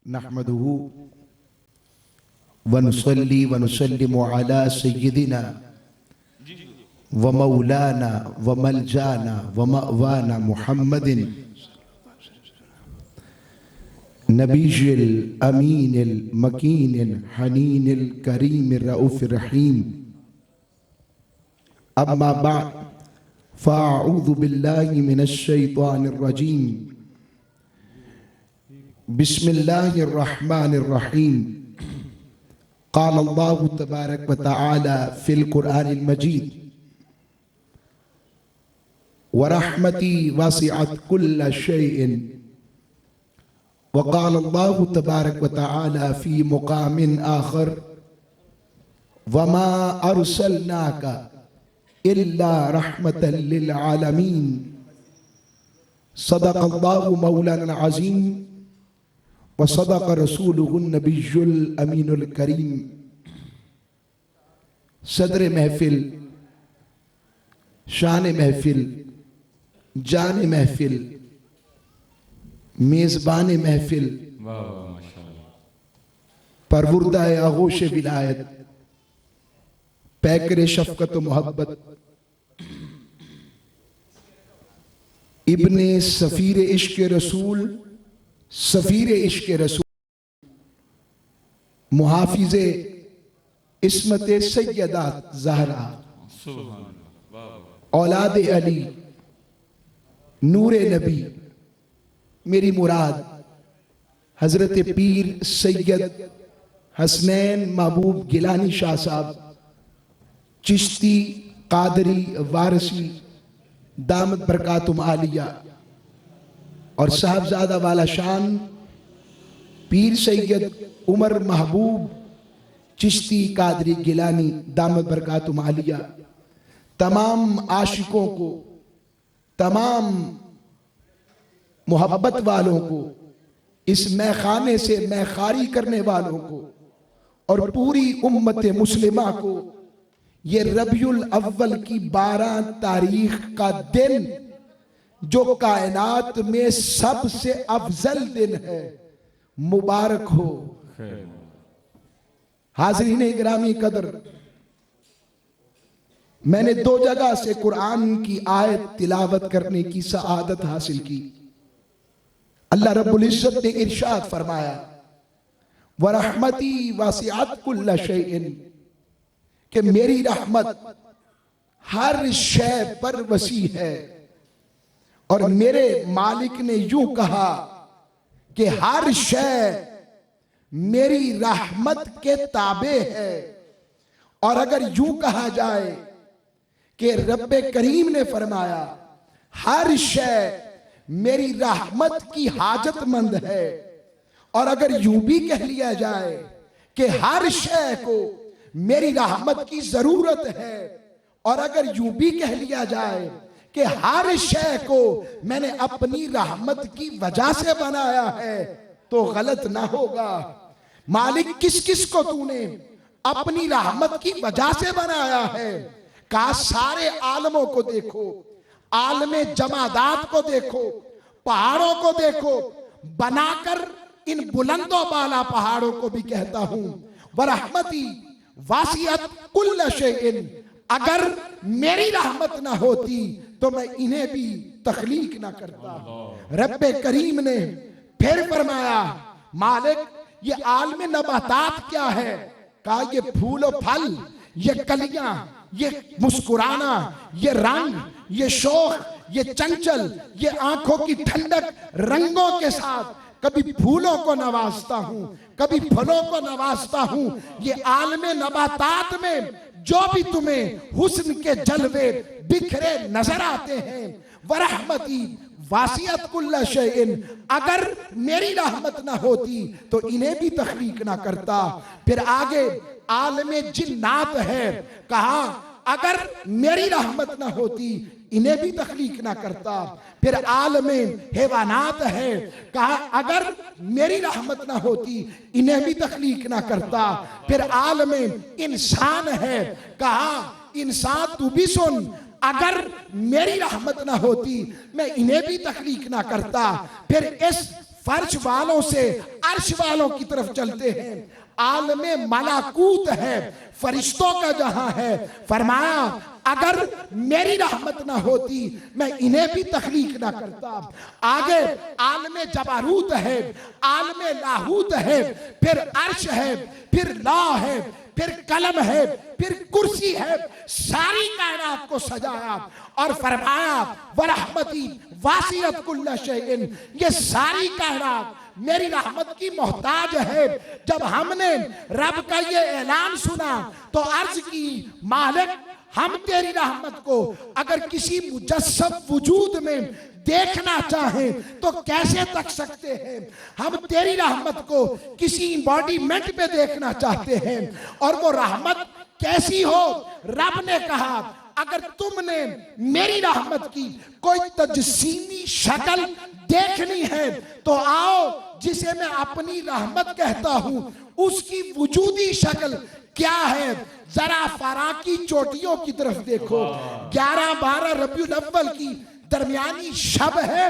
नहमदुहु व नुसल्ली व नुसल्लिमु अला सय्यिदिना व मौलाना व मलजाना व मअवाना मुहम्मदिन नबीजिल अमीनिल मकीनिल हनीनिल करीमिर रऊफिर रहीम। अम्मा बाद फ़अऊज़ु बिल्लाहि मिनश शैतानिर रजीम। बिस्मिल्लाहिर रहमानिर रहीम। क़ाल अल्लाहु तबारक व तआला फ़िल क़ुरआनिल मजीद व रहमती वसिअत कुल्ल शैइन। व क़ाल अल्लाहु तबारक व तआला फ़ी मुक़ामिन आख़र व मा अरसलनाका इल्ला रहमतल लिल आलमीन। सदक़ल्लाहु मौलाना अज़ीम व सदक़ रसूलुहुन नबियुल अमीनुल करीम। सदर महफिल, शान महफिल, जान महफिल, मेज़बान महफिल, परवुर्दाए आगोश विलायत, पैकर शफ़क़त मोहब्बत, इब्ने सफ़ीर इश्क़ रसूल, सफ़ीर इश्क़ रसूल, मुहाफ़िज़े इस्मत सैयदा ज़हरा, औलाद अली, नूरे नबी, मेरी मुराद हज़रत पीर सैयद हसनैन महबूब गिलानी शाह साहब चिश्ती कादरी वारसी दामत बरकातुम आलिया और साहबजादा वाला शान पीर सैयद उमर महबूब चिश्ती कादरी गिलानी दामत बरकातुम आलिया तमाम आशिकों को, तमाम मोहब्बत वालों को, इस मैखाने से मैखारी करने वालों को और पूरी उम्मत मुस्लिमा को ये रबियुल अव्वल की 12 तारीख का दिन जो कायनात में सबसे अफजल दिन है, मुबारक हो। हाज़रीन इकरामी कदर, मैंने 2 जगह से कुरान की आयत तिलावत करने की सआदत हासिल की। अल्लाह रब्बुल इज्जत ने इरशाद फरमाया व रहमती वसिअत कुल्ल शैइन, कि मेरी रहमत हर शय पर वसी है। और मेरे मालिक ने यूं कहा कि हर शय मेरी रहमत के ताबे है। और अगर यूं कहा जाए कि रब्बे करीम ने फरमाया हर शय मेरी रहमत की हाजतमंद है, और अगर यूं भी कह लिया जाए कि हर शय को मेरी रहमत की जरूरत है, और अगर यूं भी कह लिया जाए कि हर शय को मैंने अपनी रहमत की वजह से बनाया है, तो गलत ना होगा। मालिक किस किस को तूने अपनी रहमत की वजह से बनाया है? कहा सारे आलमों को देखो, आलमे जमादात को देखो, पहाड़ों को देखो, बनाकर इन बुलंदों वाला पहाड़ों को भी कहता हूं व रहमती वासियत कुल्ल शैइन, अगर मेरी रहमत ना होती तो मैं इन्हें भी तख्लीक ना करता। रब्बे करीम ने फिर फरमाया मालिक ये आलमे नबातात क्या है? कहा ये फूल और फल, ये कलियां, ये मुस्कुराना, ये रंग, ये शोख, ये चंचल, ये आंखों की ठंडक रंगों के साथ कभी फूलों को नवाजता हूं, कभी फलों को नवाजता हूं। ये आलमे नबातात में जो भी तुम्हें हुस्न के जलवे बिखरे नजर आते हैं, वरहमती वासियत कुल्ल शैइन, अगर मेरी रहमत ना होती तो इन्हें भी तख्लीक ना करता। फिर आगे आलमे जिन्नात है, कहा अगर मेरी रहमत ना होती इन्हें भी तख्लीक ना करता। फिर आलमे हैवानात है, कहा अगर मेरी रहमत ना होती इन्हें भी तख्लीक ना करता। फिर आलमे इंसान है, कहा इंसान तू भी सुन, अगर मेरी रहमत ना होती मैं इन्हें भी तख्लीक ना करता। फिर इस फर्श वालों से अर्श वालों की तरफ चलते हैं। आलमे मलाकूत है, फरिश्तों का जहां है। फरमाया अगर मेरी रहमत ना होती मैं इन्हें भी तख्लीक ना करता। आगे आलमे जबारूत है, आलमे लाहूत है, फिर अर्श है, फिर ला है, फिर कलम है, फिर कुर्सी है। सारी कायनात को सजाया और फरमाया वरहमती वासियत कुल्ल शैइन, ये सारी कायनात मेरी रहमत की मोहताज है। जब हमने रब का ये ऐलान सुना तो अर्ज की मालिक हम तेरी रहमत को अगर किसी मुजस्सम वजूद में देखना चाहें तो कैसे तक सकते हैं। हम तेरी रहमत को किसी बॉडीमेंट पे देखना चाहते हैं और वो रहमत कैसी हो। रब ने कहा अगर तुमने मेरी रहमत की कोई तजसीमी शक्ल देखनी है तो आओ, जिसे मैं अपनी रहमत कहता हूं उसकी वजूदी शक्ल क्या है। जरा फराकी चोटियों की तरफ देखो। 11-12 रबीउल अव्वल की दरमियानी शब है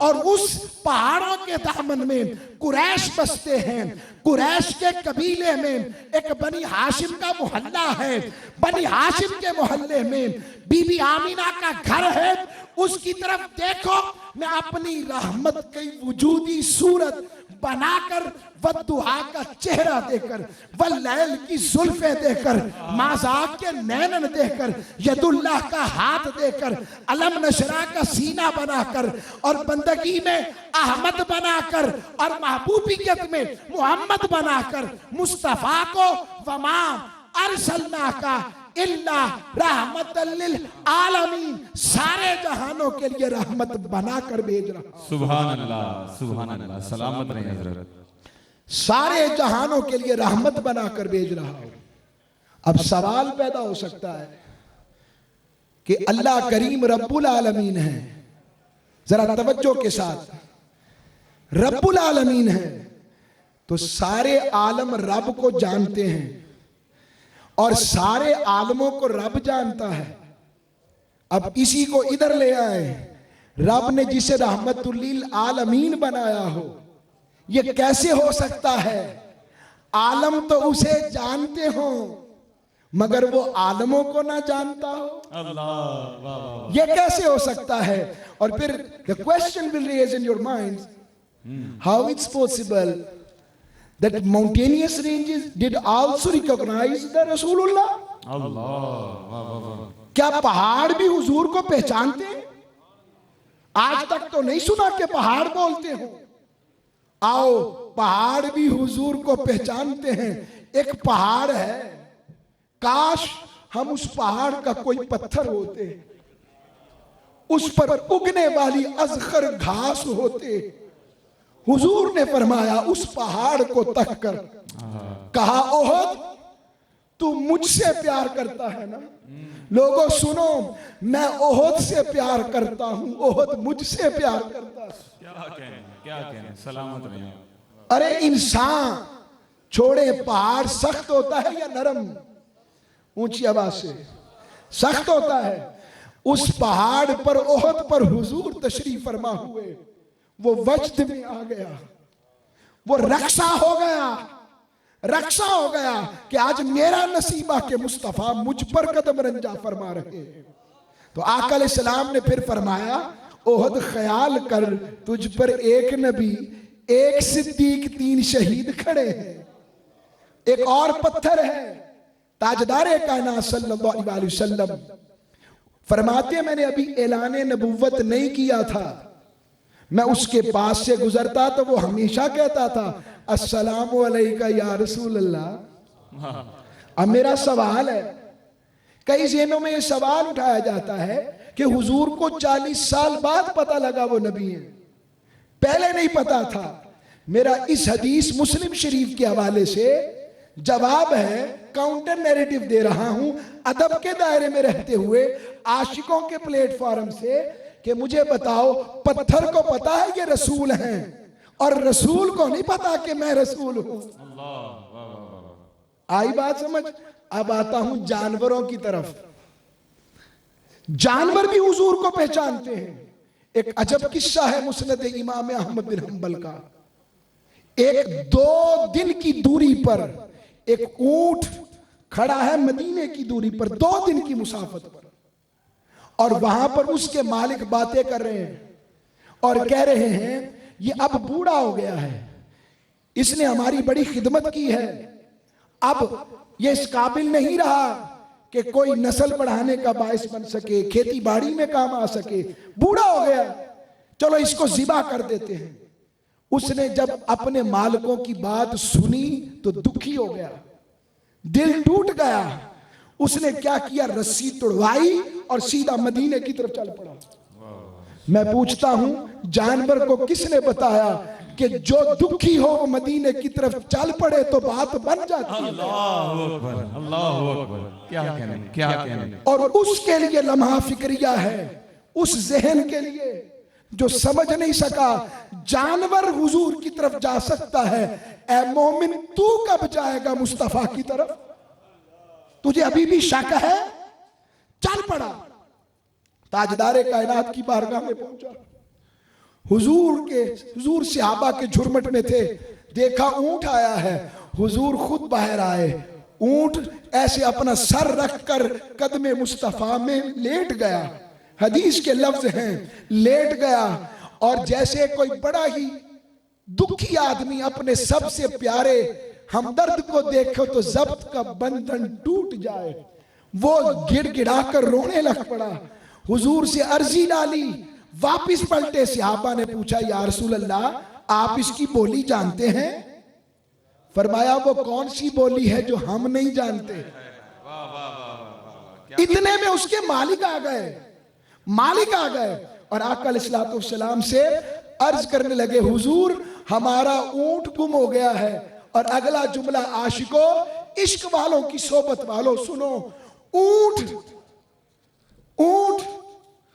और उस पहाड़ों के दामन में कुरैश बसते हैं। कुरैश के कबीले में एक बनी हाशिम का मोहल्ला है। बनी हाशिम के मोहल्ले में बीबी आमीना का घर है। उसकी तरफ देखो, मैं अपनी रहमत की वजूदी सूरत बनाकर वद्दुहा का चेहरा देकर, वल्लैल की जुल्फे देकर, माज़ाक के नैनन देकर, यदुल्लाह का हाथ देकर, अलम नशरा का सीना बनाकर और बंदगी में अहमद बनाकर और महबूबियत में मोहम्मद बनाकर मुस्तफा को वमा अरसलना का इल्ला रहमतल लिल आलमीन, सारे जहानों के लिए रहमत बनाकर भेज रहा। सुभान अल्लाह, सुभान अल्लाह, सलामत रहे हजरत। सारे जहानों के लिए रहमत बनाकर भेज रहा हूं। अब सवाल पैदा हो सकता है कि अल्लाह करीम रब्बुल आलमीन है। जरा तवज्जो के साथ, रब्बुल आलमीन है तो सारे आलम रब को जानते हैं और सारे आलमों को रब जानता है। अब इसी को इधर ले आए। रब ने जिसे रहमतुल्लिल आलमीन बनाया हो, यह कैसे हो सकता है? आलम तो उसे जानते हो मगर वो आलमों को ना जानता हो। अल्लाह, यह कैसे हो सकता है? और फिर the question will raise in your mind, how it's possible that mountainous ranges did also recognize the Rasulullah? क्या पहाड़ भी हुजूर को पहचानते हैं? आज तक तो नहीं सुना कि पहाड़ बोलते हो। आओ, पहाड़ भी हुजूर को पहचानते हैं। एक पहाड़ है, काश हम उस पहाड़ का कोई पत्थर होते, उस पर उगने वाली अज़खर घास होते। हुजूर ने फरमाया उस पहाड़ को तक कर कहा, ओहद तू मुझसे प्यार करता है ना? लोगों सुनो, मैं ओहद से प्यार करता हूं, ओहद मुझसे प्यार करता है। क्या कहने, सलामत रहे। अरे इंसान छोड़े, पहाड़ सख्त होता है या नरम? ऊंची आवाज से, सख्त होता है। उस पहाड़ पर, ओहद पर हुजूर तशरीफ फरमा हुए, वो वजद में आ गया, वो रक्षा हो गया, रक्षा हो गया कि आज मेरा नसीबा के मुस्तफा मुझ पर कदम रंजा फरमा रहे हैं। तो आका अलैहिस्सलाम ने फिर फरमाया, ओहद ख्याल कर, तुझ पर एक नबी, एक सिद्दीक, 3 शहीद खड़े हैं। एक और पत्थर है, ताजदारे कायनात सल्लल्लाहु अलैहि वसल्लम फरमाते, मैंने अभी ऐलान नबुव्वत नहीं किया था, मैं उसके पास से गुजरता तो वो हमेशा कहता था अस्सलामु अलैका या रसूल अल्लाह। अब मेरा सवाल है, कई ज़हनों में ये सवाल उठाया जाता है कि हुजूर को 40 साल बाद पता लगा वो नबी है, पहले नहीं पता था। मेरा इस हदीस मुस्लिम शरीफ के हवाले से जवाब है, काउंटर नैरेटिव दे रहा हूं अदब के दायरे में रहते हुए, आशिकों के प्लेटफॉर्म से, कि मुझे बताओ, पत्थर को पता है ये रसूल हैं और रसूल को नहीं पता कि मैं रसूल हूं। आई बात समझ? अब आता हूं जानवरों की तरफ। जानवर भी हुजूर को पहचानते हैं। एक अजब किस्सा है मुस्नद इमाम अहमद बिन हंबल का। एक 2 दिन की दूरी पर एक ऊंट खड़ा है, मदीने की दूरी पर 2 दिन की मुसाफत पर, और वहां पर उसके मालिक बातें कर रहे हैं और कह रहे हैं ये अब बूढ़ा हो गया है, इसने हमारी बड़ी खिदमत की है, अब ये इस काबिल नहीं रहा कि कोई नस्ल बढ़ाने का बायस बन सके, खेती बाड़ी में काम आ सके, बूढ़ा हो गया, चलो इसको जिबा कर देते हैं। उसने जब अपने मालिकों की बात सुनी तो दुखी हो गया, दिल टूट गया। उसने क्या किया, रस्सी तुड़वाई और सीधा मदीने की तरफ चल पड़ा। मैं पूछता हूं जानवर को किसने बताया कि जो दुखी हो वो मदीने की तरफ चल पड़े तो बात बन जाती है। अल्लाहु अकबर, अल्लाहु अकबर, क्या कहने, क्या कहने। और उसके लिए लम्हा फिक्रिया है, उस जहन के लिए जो समझ नहीं सका जानवर हुजूर की तरफ जा सकता है, ए मोमिन तू कब जाएगा मुस्तफा की तरफ? तुझे अभी भी शक है? चल पड़ा, ताजदारे कायनात की बारगाह में पहुंचा। हुजूर सहाबा के झुरमट में थे, देखा ऊंट आया है, हुजूर खुद बाहर आए, ऊंट ऐसे अपना सर रखकर कदमे मुस्तफा में लेट गया। हदीस के लफ्ज हैं लेट गया, और जैसे कोई बड़ा ही दुखी आदमी अपने सबसे प्यारे हमदर्द को देखो तो जब्त का बंधन टूट जाए, वो गिड़गिड़ाकर रोने लग पड़ा। हुजूर से अर्जी डाली, वापिस पलटे, सहाबा ने पूछा या रसूल अल्लाह आप इसकी बोली जानते हैं? फरमाया वो कौन सी बोली है जो हम नहीं जानते? इतने में उसके मालिक आ गए, और आका अलैहिस्सलाम से अर्ज करने लगे हुजूर हमारा ऊंट गुम हो गया है। और अगला जुमला आशिको इश्क वालों की सोबत वालों सुनो, ऊंट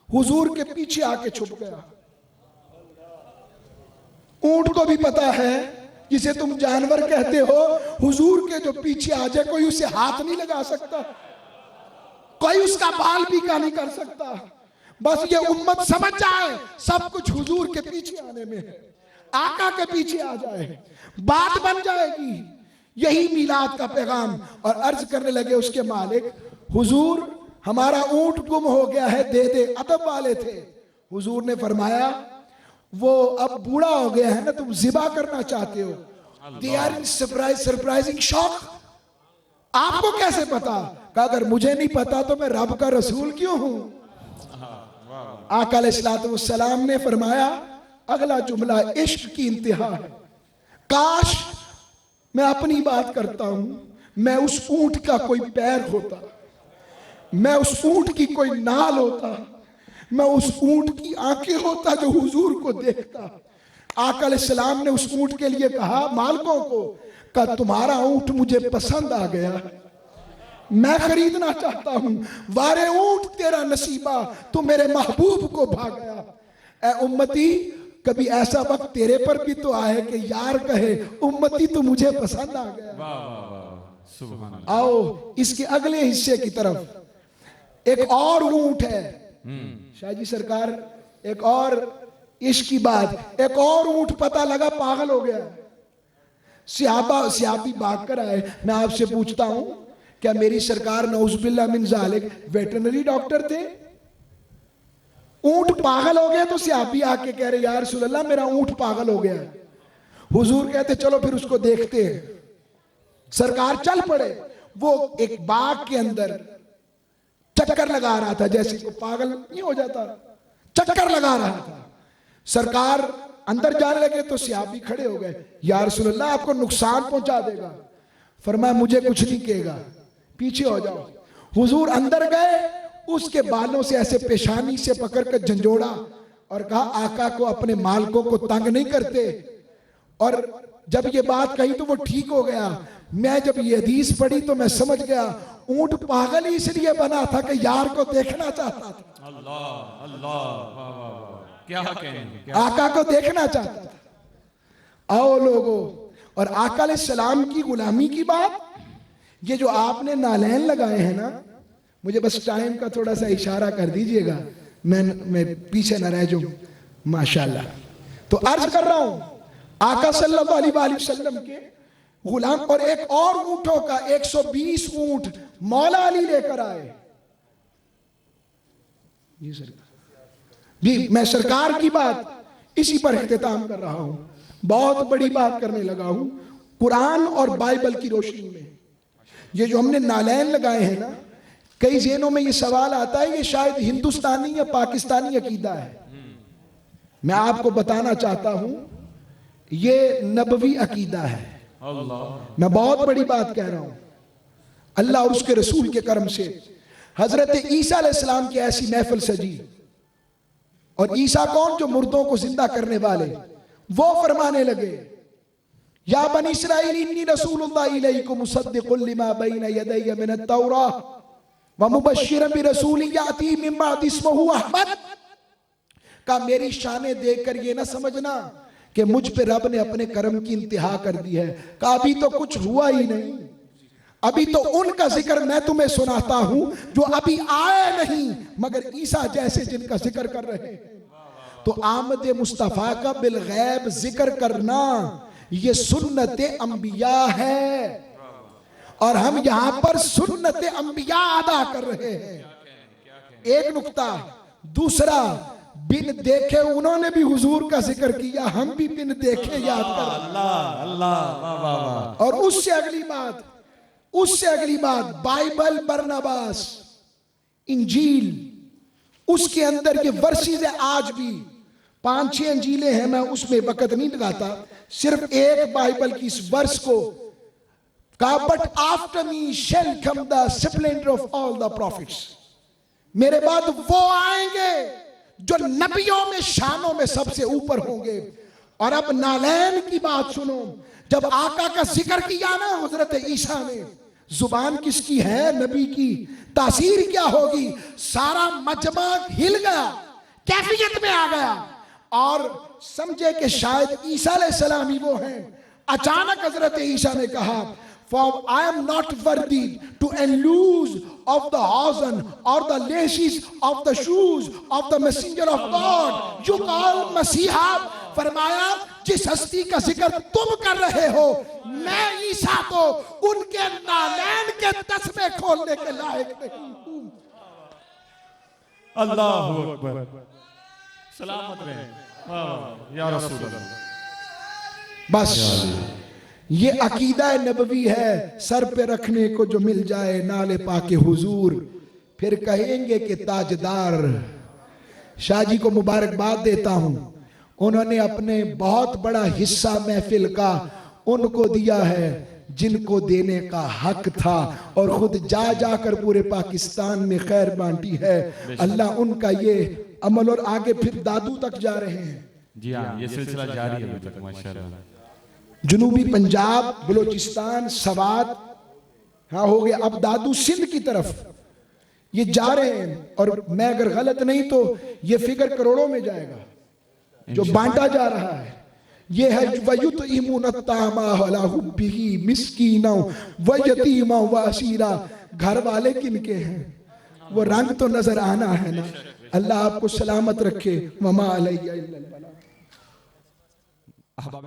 हुजूर के पीछे आके छुप गया। ऊंट को भी पता है जिसे तुम जानवर कहते हो, हुजूर के जो पीछे आ जाए कोई उसे हाथ नहीं लगा सकता, कोई उसका बाल बीका नहीं कर सकता। बस ये उम्मत समझ जाए सब कुछ हुजूर के पीछे आने में है, आका के पीछे आ जाए, बात बन जाएगी। यही मिलाद का पैगाम। और अर्ज करने लगे उसके मालिक, हुजूर हमारा ऊंट गुम हो गया है, दे दे। अदब वाले थे। हुजूर ने फरमाया वो अब बूढ़ा हो गया है ना, तुम जिबा करना चाहते हो। They are in surprising shock. आपको कैसे पता? कहा अगर मुझे नहीं पता तो मैं रब का रसूल क्यों हूं? आका अलैहिस्सलाम ने फरमाया अगला जुमला इश्क की इंतहा है। काश मैं अपनी बात करता हूं, मैं उस ऊंट का कोई पैर होता, मैं उस ऊंट की कोई नाल होता, मैं उस ऊंट की आंखें होता जो हुजूर को देखता। आका अलैहिस्सलाम ने उस ऊंट के लिए कहा मालिकों को, कहा तुम्हारा ऊंट मुझे पसंद आ गया, मैं खरीदना चाहता हूं। वारे ऊंट तेरा नसीबा, तू मेरे महबूब को भा गया। ए उम्मती कभी ऐसा वक्त तेरे पर भी तो आए कि यार कहे उम्मती तू मुझे पसंद आ गया। वाह वाह वाह, सुभान अल्लाह। आओ इसके अगले हिस्से की तरफ। एक और ऊंट है शाहजी सरकार, एक और इश्क की बात। एक और ऊंट पता लगा पागल हो गया। सियाबी भाग कर आए। मैं आपसे पूछता हूं क्या मेरी सरकार नौजुबिल्लाह मिन जालिक वेटरनरी डॉक्टर थे? ऊंट पागल हो गया तो सियाबी आके कह रहे यार रसूल अल्लाह मेरा ऊंट पागल हो गया। हुजूर कहते चलो फिर उसको देखते हैं। सरकार चल पड़े। वो एक बाग के अंदर चक्कर लगा रहा था, जैसे को पागल नहीं हो जाता, चक्कर लगा रहा था। सरकार अंदर जाने लगे तो सियाबी खड़े हो गए, या रसूल अल्लाह आपको नुकसान पहुंचा देगा। फरमाया मुझे कुछ नहीं कहेगा, पीछे हो जाओ। हुजूर अंदर गए, उसके बालों से ऐसे पेशानी से पकड़कर झंझोड़ा और कहा आका को अपने मालिकों को तंग नहीं करते। और जब ये बात कही तो वो ठीक हो गया। मैं जब ये हदीस पढ़ी तो मैं समझ गया ऊंट पागल ही इसलिए बना था कि यार को देखना चाहता था। अल्लाह अल्लाह, वाह वाह वाह, क्या कहेंगे, आका को देखना चाहता था। आओ लोगों, और आका अलैहिस्सलाम की गुलामी की बात, ये जो आपने नालैन लगाए हैं ना, मुझे बस टाइम का थोड़ा सा इशारा कर दीजिएगा, मैं पीछे न रह जाऊं। माशाल्लाह। तो अर्ज कर रहा हूं आका सल्लल्लाहु अलैहि वसल्लम के गुलाम और एक और ऊंटों का 120 ऊंट मौला अली लेकर आए। जी सरकार जी, मैं सरकार की बात इसी पर इख्तिताम कर रहा हूं। बहुत बड़ी बात करने लगा हूं कुरान और बाइबल की रोशनी में। ये जो हमने नालैन लगाए हैं ना, कई ज़हनों में ये सवाल आता है ये शायद हिंदुस्तानी या पाकिस्तानी अकीदा है। मैं आपको बताना चाहता हूं ये नबवी अकीदा है। मैं बहुत बड़ी बात कह रहा हूं। अल्लाह और उसके रसूल के करम से हजरत ईसा अलैहिस्सलाम की ऐसी महफिल सजी, और ईसा कौन, जो मुर्दों को जिंदा करने वाले, वो फरमाने लगे या बनी इस्राईल इन्नी रसूलुल्लाह इलैकुम मुसद्दिकुल लिमा बैना यदैया मिनत तौराह व मुबश्शिरन बिरसूलिन याती मिन बअदी इस्मुहु अहमद। का मेरी शाने देखकर ये ना समझना कि मुझ पे रब ने अपने कर्म की इंतहा कर दी है। का अभी तो कुछ हुआ ही नहीं, अभी तो उनका जिक्र मैं तुम्हें सुनाता हूं जो अभी आए नहीं मगर ईसा जैसे जिनका जिक्र कर रहे हैं। तो आमद मुस्तफा का बिलगैब जिक्र करना ये सुन्नत अंबिया है, और हम यहां पर सुन्नत अंबिया अदा कर रहे हैं। एक नुक्ता। दूसरा, बिन देखे उन्होंने भी हुजूर का जिक्र किया, हम भी बिन देखे याद कर। अल्लाह अल्लाह। और उससे अगली बात बाइबल, बरनबास, इंजील, उसके अंदर के वर्सेस है। आज भी 5-6 अंजीलें हैं, मैं उसमें वक्त नहीं लगाता, सिर्फ एक बाइबल की इस वर्ष को कहा, but after me shall come the splendour of all the profits. मेरे बाद वो आएंगे जो नबियों में शानों में सबसे ऊपर होंगे। और अब नालैन की बात सुनो, जब आका का जिक्र किया ना हजरत ईसा ने, जुबान किसकी है? नबी की। तासीर क्या होगी? सारा मजमा हिल गया, कैफियत में आ गया और समझे कि शायद ईसा अलैहिस्सलाम ही वो हैं। अचानक हजरत ईसा ने कहा, For I am not worthy to unloose of the hosen or the laces of the shoes of the messenger of God you call मसीहा। फरमाया जिस हस्ती का जिक्र तुम कर रहे हो, मैं ईसा तो उनके नालैन के तस्मे खोलने के लायक नहीं हूं। अल्लाहु अकबर। सलामत रहे या रसूल अल्लाह। बस ये अकीदा नबवी है, सर पे रखने को जो मिल जाए नाले पाके हुजूर, फिर कहेंगे कि ताजदार। शाह जी को मुबारकबाद देता हूं, उन्होंने अपने बहुत बड़ा हिस्सा महफिल का उनको दिया है जिनको देने का हक था, और खुद जा जाकर पूरे पाकिस्तान में खैर बांटी है। अल्लाह उनका ये अमल, और आगे फिर दादू तक जा रहे हैं। जी हाँ, ये सिलसिला जारी है अभी तक माशाअल्लाह। जुनूबी पंजाब, बलोचिस्तान, सवात, हाँ हो गया, अब दादू सिंध की तरफ ये जा रहे हैं। और मैं अगर गलत नहीं तो ये फिगर करोड़ों में जाएगा जो बांटा जा रहा है। ये है वयुतइमुन अत्तामा अला हुब्बिही मिस्कीना व यतीमा व असीरा। घर वाले किनके हैं वो रंग तो नजर आना है ना। अल्लाह आपको सलामत रखे। वमा अलैया इल्लल बलाग।